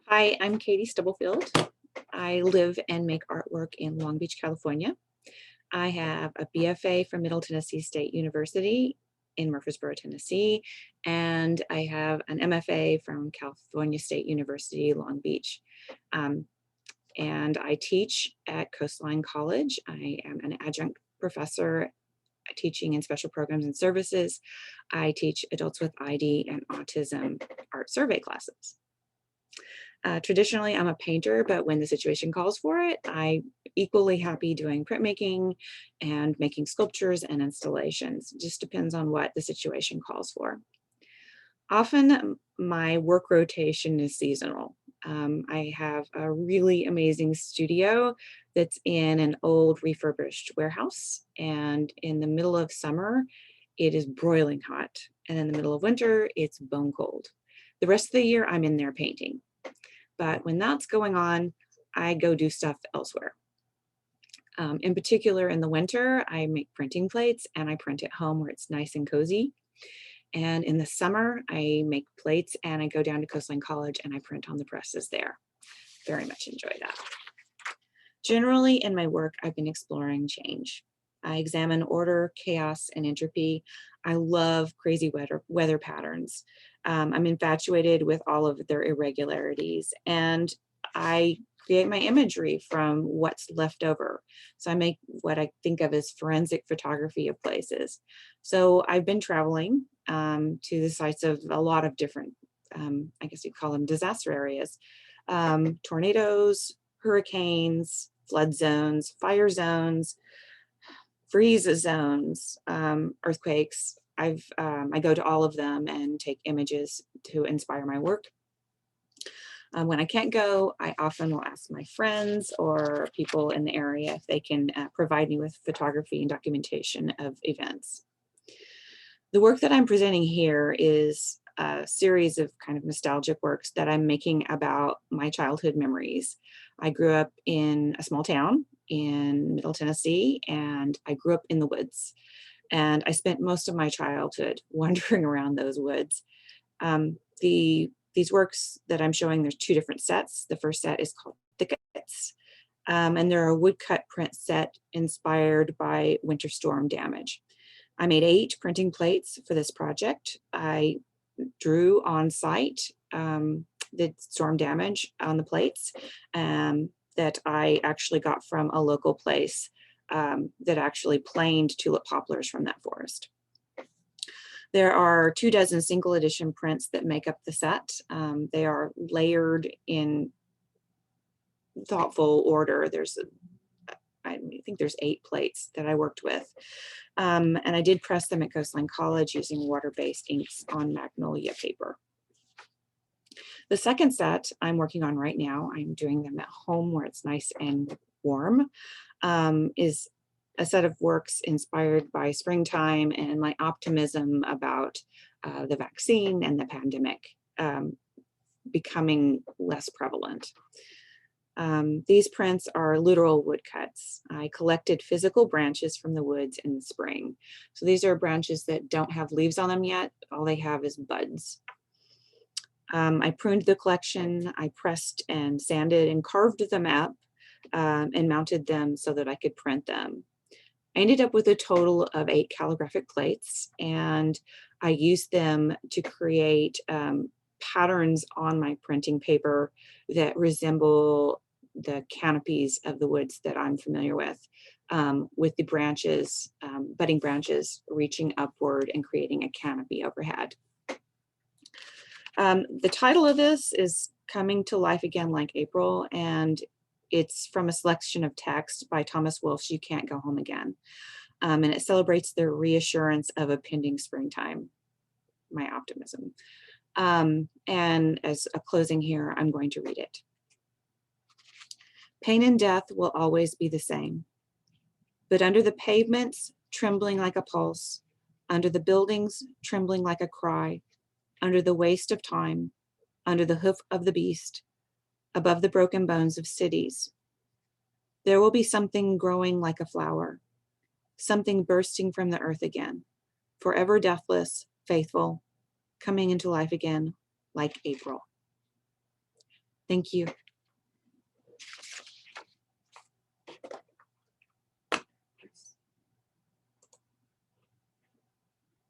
Hi, I'm Katie Stubblefield. I live and make artwork in Long Beach, California. I have a BFA from Middle Tennessee State University in Murfreesboro, Tennessee, and I have an MFA from California State University, Long Beach. Um, and I teach at Coastline College. I am an adjunct professor teaching in special programs and services. I teach adults with ID and autism art survey classes. Traditionally, I'm a painter, but when the situation calls for it, I'm equally happy doing printmaking and making sculptures and installations. It just depends on what the situation calls for. Often my work rotation is seasonal. I have a really amazing studio that's in an old refurbished warehouse, and in the middle of summer, it is broiling hot, and in the middle of winter, it's bone cold. The rest of the year, I'm in there painting. But when that's going on, I go do stuff elsewhere. In particular, in the winter, I make printing plates and I print at home where it's nice and cozy. And in the summer, I make plates and I go down to Coastline College and I print on the presses there. Very much enjoy that. Generally, in my work, I've been exploring change. I examine order, chaos, and entropy. I love crazy weather patterns. I'm infatuated with all of their irregularities, and I create my imagery from what's left over. So I make what I think of as forensic photography of places. So I've been traveling to the sites of a lot of different, I guess you'd call them disaster areas, tornadoes, hurricanes, flood zones, fire zones, freeze zones, earthquakes. I go to all of them and take images to inspire my work. When I can't go, I often will ask my friends or people in the area if they can provide me with photography and documentation of events. The work that I'm presenting here is a series of kind of nostalgic works that I'm making about my childhood memories. I grew up in a small town in Middle Tennessee, and I grew up in the woods. And I spent most of my childhood wandering around those woods. These works that I'm showing, there's two different sets. The first set is called Thickets, and they're a woodcut print set inspired by winter storm damage. I made 8 printing plates for this project. I drew on site the storm damage on the plates that I actually got from a local place that actually planed tulip poplars from that forest. There are 24 single edition prints that make up the set. They are layered in thoughtful order. I think there's 8 plates that I worked with. And I did press them at Coastline College using water-based inks on magnolia paper. The second set I'm working on right now, I'm doing them at home where it's nice and warm, is a set of works inspired by springtime and my optimism about the vaccine and the pandemic becoming less prevalent. These prints are literal woodcuts. I collected physical branches from the woods in the spring. So these are branches that don't have leaves on them yet. All they have is buds. I pruned the collection. I pressed and sanded and carved them up and mounted them so that I could print them. I ended up with a total of 8 calligraphic plates, and I used them to create patterns on my printing paper that resemble the canopies of the woods that I'm familiar with the branches, budding branches reaching upward and creating a canopy overhead. The title of this is Coming to Life Again Like April, and it's from a selection of text by Thomas Wolfe's You Can't Go Home Again. And it celebrates the reassurance of a pending springtime, my optimism. And as a closing here, I'm going to read it. Pain and death will always be the same, but under the pavements, trembling like a pulse, under the buildings, trembling like a cry, under the waste of time, under the hoof of the beast, above the broken bones of cities, there will be something growing like a flower, something bursting from the earth again, forever deathless, faithful, coming into life again like April. Thank you.